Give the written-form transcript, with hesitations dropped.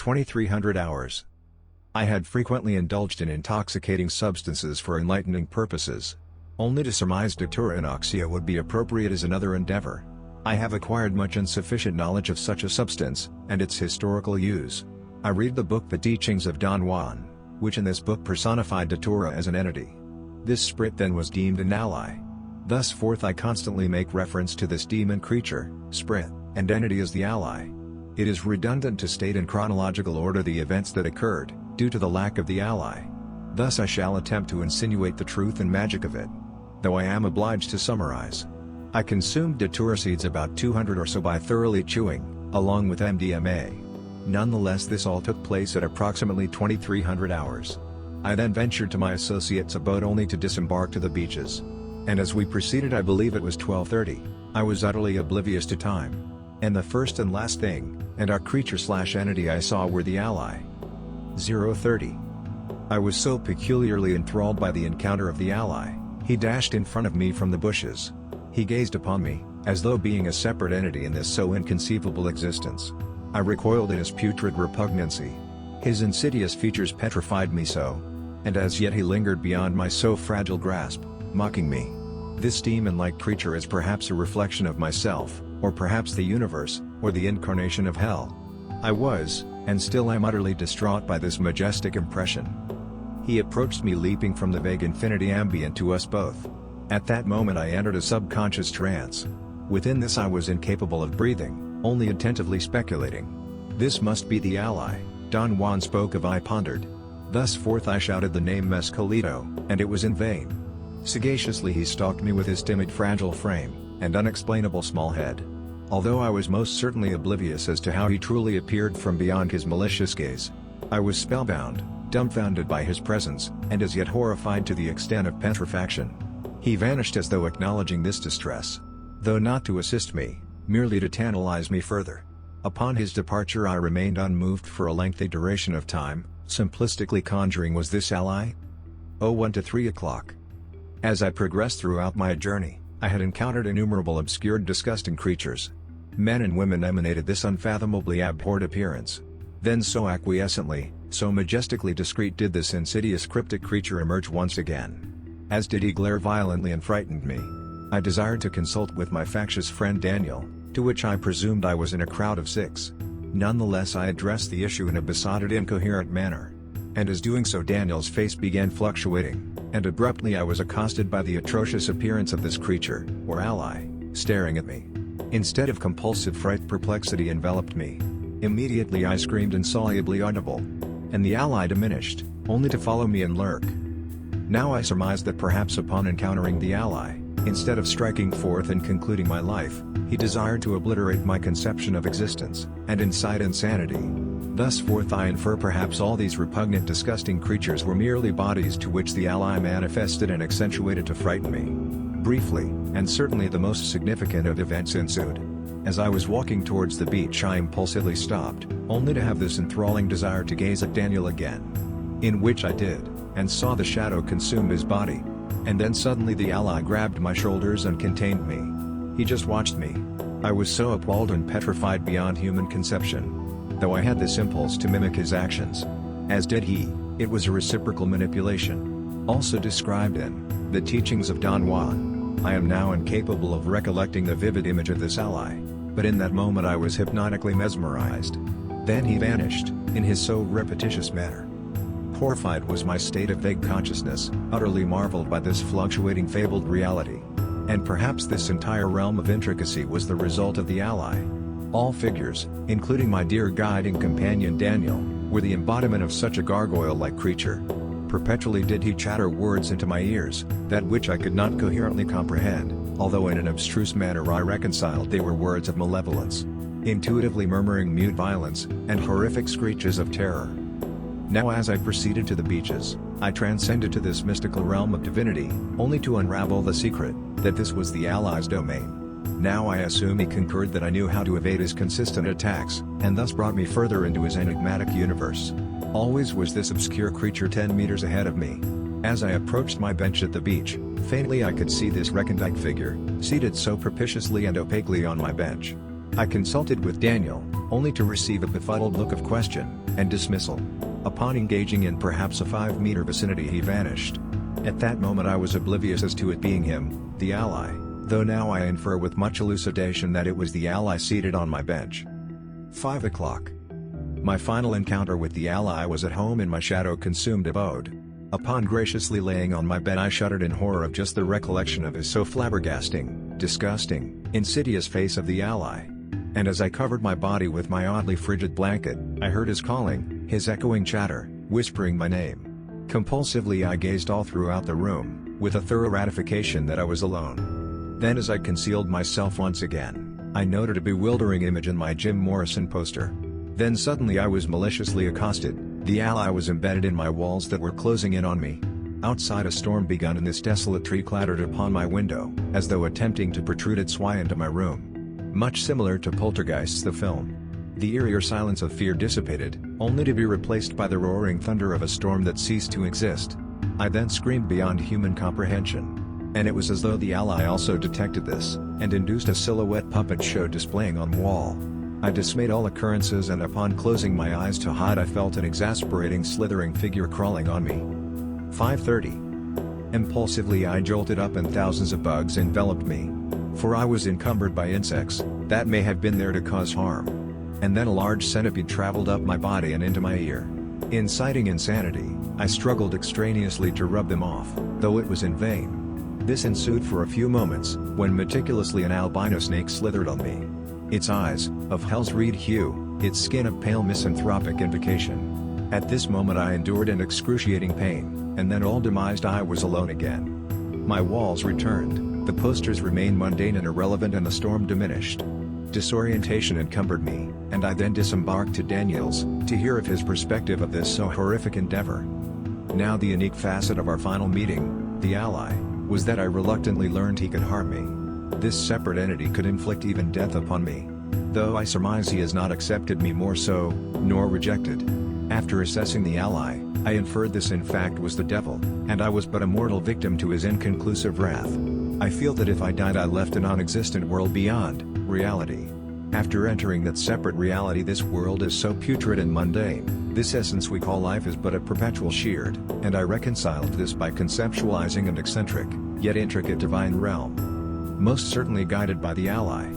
2300 hours. I had frequently indulged in intoxicating substances for enlightening purposes. Only to surmise Datura anoxia would be appropriate as another endeavor. I have acquired much insufficient knowledge of such a substance, and its historical use. I read the book The Teachings of Don Juan, which in this book personified Datura as an entity. This sprit then was deemed an ally. Thus forth I constantly make reference to this demon creature, sprit, and entity as the ally. It is redundant to state in chronological order the events that occurred, due to the lack of the ally. Thus I shall attempt to insinuate the truth and magic of it. Though I am obliged to summarize. I consumed Datura seeds about 200 or so by thoroughly chewing, along with MDMA. Nonetheless, this all took place at approximately 2300 hours. I then ventured to my associate's abode only to disembark to the beaches. And as we proceeded, I believe it was 12:30, I was utterly oblivious to time. And the first and last thing, and our creature/entity I saw were the ally. 0:30. I was so peculiarly enthralled by the encounter of the ally, he dashed in front of me from the bushes. He gazed upon me, as though being a separate entity in this so inconceivable existence. I recoiled in his putrid repugnancy. His insidious features petrified me so. And as yet he lingered beyond my so fragile grasp, mocking me. This demon-like creature is perhaps a reflection of myself, or perhaps the universe, or the incarnation of hell. I was, and still am utterly distraught by this majestic impression. He approached me leaping from the vague infinity ambient to us both. At that moment I entered a subconscious trance. Within this I was incapable of breathing, only attentively speculating. This must be the ally, Don Juan spoke of. I pondered. Thus forth I shouted the name Mescalito, and it was in vain. Sagaciously he stalked me with his timid fragile frame, and unexplainable small head. Although I was most certainly oblivious as to how he truly appeared from beyond his malicious gaze, I was spellbound, dumbfounded by his presence, and as yet horrified to the extent of petrifaction. He vanished as though acknowledging this distress. Though not to assist me, merely to tantalize me further. Upon his departure I remained unmoved for a lengthy duration of time, simplistically conjuring was this ally? 01 to 3 o'clock. As I progressed throughout my journey, I had encountered innumerable obscure disgusting creatures. Men and women emanated this unfathomably abhorred appearance. Then so acquiescently, so majestically discreet did this insidious cryptic creature emerge once again. As did he glare violently and frightened me. I desired to consult with my factious friend Daniel, to which I presumed I was in a crowd of 6. Nonetheless I addressed the issue in a besotted incoherent manner. And as doing so Daniel's face began fluctuating, and abruptly I was accosted by the atrocious appearance of this creature, or ally, staring at me. Instead of compulsive fright, perplexity enveloped me. Immediately I screamed insolubly audible. And the ally diminished, only to follow me and lurk. Now I surmised that perhaps upon encountering the ally, instead of striking forth and concluding my life, he desired to obliterate my conception of existence, and incite insanity. Thus forth I infer perhaps all these repugnant disgusting creatures were merely bodies to which the ally manifested and accentuated to frighten me. Briefly, and certainly the most significant of events ensued. As I was walking towards the beach I impulsively stopped, only to have this enthralling desire to gaze at Daniel again. In which I did, and saw the shadow consume his body. And then suddenly the ally grabbed my shoulders and contained me. He just watched me. I was so appalled and petrified beyond human conception. Though I had this impulse to mimic his actions, as did he, it was a reciprocal manipulation. Also described in The Teachings of Don Juan, I am now incapable of recollecting the vivid image of this ally, but in that moment I was hypnotically mesmerized. Then he vanished, in his so repetitious manner. Horrified was my state of vague consciousness, utterly marveled by this fluctuating fabled reality. And perhaps this entire realm of intricacy was the result of the ally. All figures, including my dear guiding companion Daniel, were the embodiment of such a gargoyle-like creature. Perpetually did he chatter words into my ears, that which I could not coherently comprehend, although in an abstruse manner I reconciled they were words of malevolence. Intuitively murmuring mute violence, and horrific screeches of terror. Now as I proceeded to the beaches, I transcended to this mystical realm of divinity, only to unravel the secret, that this was the ally's domain. Now I assume he concurred that I knew how to evade his consistent attacks, and thus brought me further into his enigmatic universe. Always was this obscure creature 10 meters ahead of me. As I approached my bench at the beach, faintly I could see this recondite figure, seated so propitiously and opaquely on my bench. I consulted with Daniel, only to receive a befuddled look of question and dismissal. Upon engaging in perhaps a 5-meter vicinity, he vanished. At that moment I was oblivious as to it being him, the ally, though now I infer with much elucidation that it was the ally seated on my bench. 5 o'clock. My final encounter with the ally was at home in my shadow-consumed abode. Upon graciously laying on my bed, I shuddered in horror of just the recollection of his so flabbergasting, disgusting, insidious face of the ally. And as I covered my body with my oddly frigid blanket, I heard his calling, his echoing chatter, whispering my name. Compulsively I gazed all throughout the room, with a thorough ratification that I was alone. Then as I concealed myself once again, I noted a bewildering image in my Jim Morrison poster. Then suddenly I was maliciously accosted. The ally was embedded in my walls that were closing in on me. Outside a storm begun and this desolate tree clattered upon my window, as though attempting to protrude its way into my room. Much similar to Poltergeists the film. The eerier silence of fear dissipated, only to be replaced by the roaring thunder of a storm that ceased to exist. I then screamed beyond human comprehension. And it was as though the ally also detected this, and induced a silhouette puppet show displaying on wall. I dismayed all occurrences, and upon closing my eyes to hide, I felt an exasperating slithering figure crawling on me. 5:30. Impulsively I jolted up and thousands of bugs enveloped me. For I was encumbered by insects, that may have been there to cause harm. And then a large centipede traveled up my body and into my ear. Inciting insanity, I struggled extraneously to rub them off, though it was in vain. This ensued for a few moments, when meticulously an albino snake slithered on me. Its eyes, of hell's reed hue, its skin of pale misanthropic invocation. At this moment I endured an excruciating pain, and then all demised I was alone again. My walls returned, the posters remained mundane and irrelevant, and the storm diminished. Disorientation encumbered me, and I then disembarked to Daniel's, to hear of his perspective of this so horrific endeavor. Now the unique facet of our final meeting, the ally, was that I reluctantly learned he could harm me. This separate entity could inflict even death upon me. Though I surmise he has not accepted me more so, nor rejected. After assessing the ally, I inferred this in fact was the devil, and I was but a mortal victim to his inconclusive wrath. I feel that if I died I left a non-existent world beyond reality. After entering that separate reality, this world is so putrid and mundane, this essence we call life is but a perpetual sheared, and I reconciled this by conceptualizing an eccentric, yet intricate divine realm. Most certainly guided by the ally.